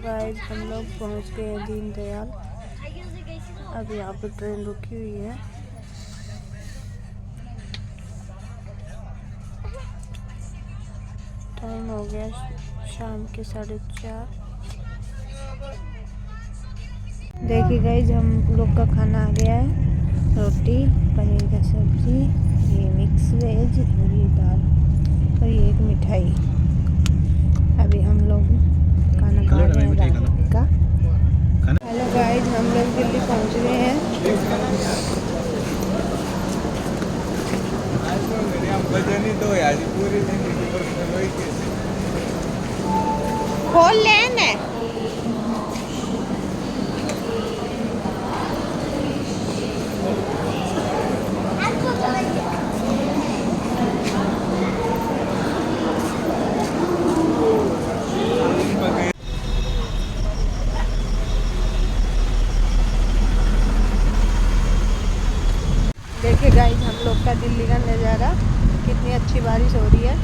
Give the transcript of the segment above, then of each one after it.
Guys हम लोग पहुंच गए दीनदयाल। अब यहाँ पे ट्रेन रुकी हुई है। टाइम हो गया शाम के 4:30। देखिए गाइस हम लोग का खाना आ गया है। रोटी, पनीर का सब्जी, ये मिक्स वेज और ये दाल और ये एक मिठाई। अभी हम लोग खाना खा रहे हैं रात का। हेलो गाइस हम लोग दिल्ली पहुंच गए हैं। खोल लेना देखिए गाइस हम लोग का दिल्ली का नज़ारा, कितनी अच्छी बारिश हो रही है।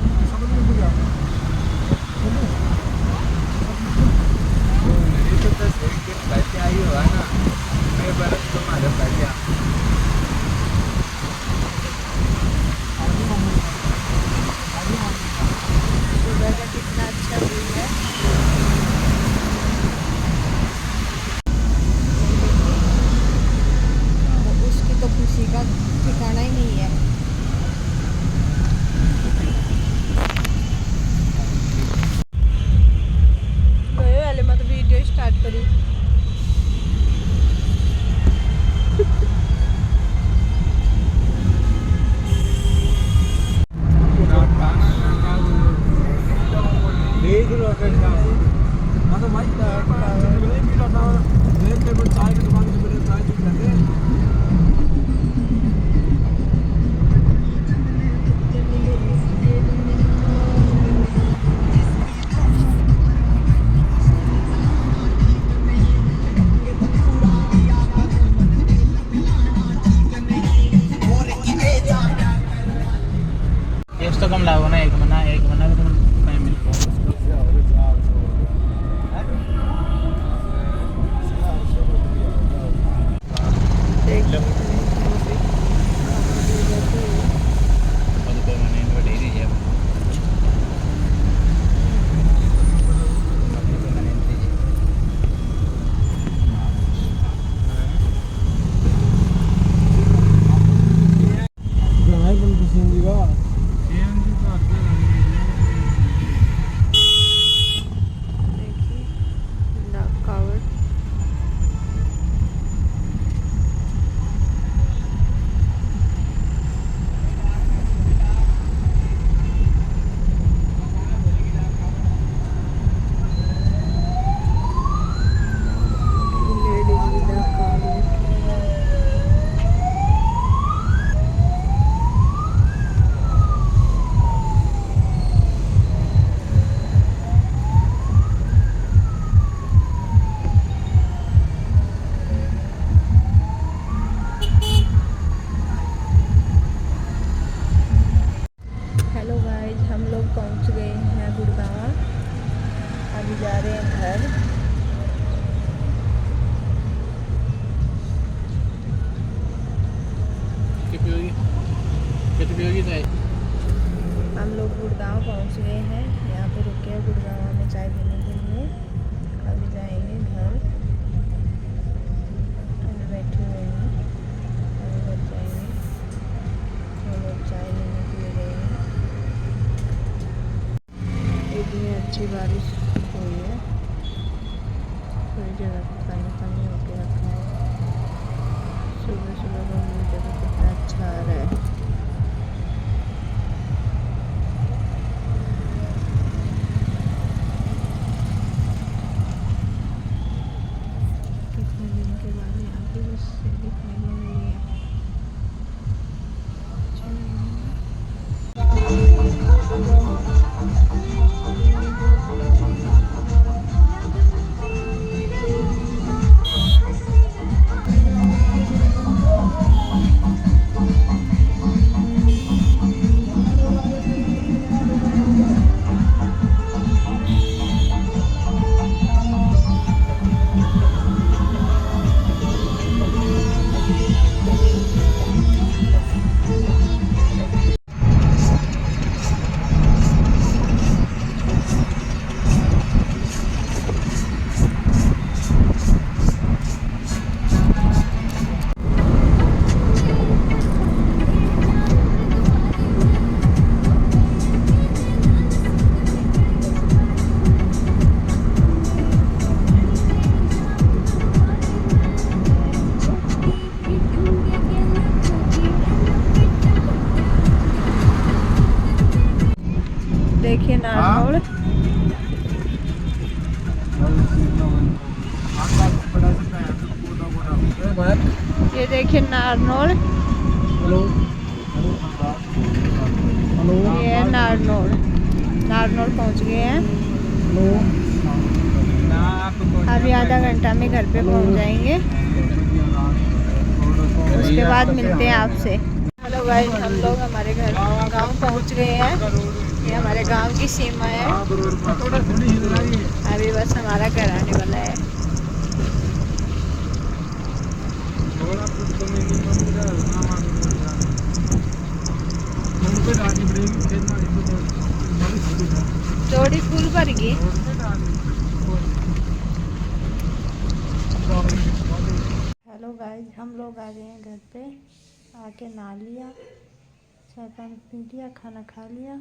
सुबह का कितना अच्छा व्यू है। उसकी तो खुशी का ठिकाना ही नहीं है। गए वाले मैं तो वीडियो स्टार्ट करी। तो कम लागो ना, एक महीना में तुम कहीं मिल पहुंच गए हैं गुड़गांव। अभी जा रहे हैं घर। हम लोग गुड़गांव पहुंच गए हैं। यहाँ पे रुके हैं गुड़गांव में चाय पीने के लिए। अभी जाएंगे घर। अभी बैठे हुए हैं, अभी घर जाएंगे। हम लोग चाय लेने के लिए गए हैं। इतनी अच्छी बारिश हुई है, पूरी जगह पानी पानी होके रखा है। सुबह सुबह का व्यू देखो कितना अच्छा आ रहा है। कितने दिन के बाद यहाँ पे बस दिखने को मिली है। ये देखिए नारनौल, हेलो हेलो ये है नारनौल। नारनौल पहुंच गए हैं। हेलो अभी आधा घंटा में घर पे पहुंच जाएंगे, उसके बाद मिलते हैं आपसे। हेलो गाइस, हम लोग हमारे घर गांव पहुंच गए हैं। ये हमारे गांव की सीमा है। अभी बस हमारा घर आने वाला है। जोड़ी फूल भर गई। हेलो गाइस, हम लोग आ गए हैं घर पे। आके नहा लिया, चाय पानी पी लिया, खाना खा लिया।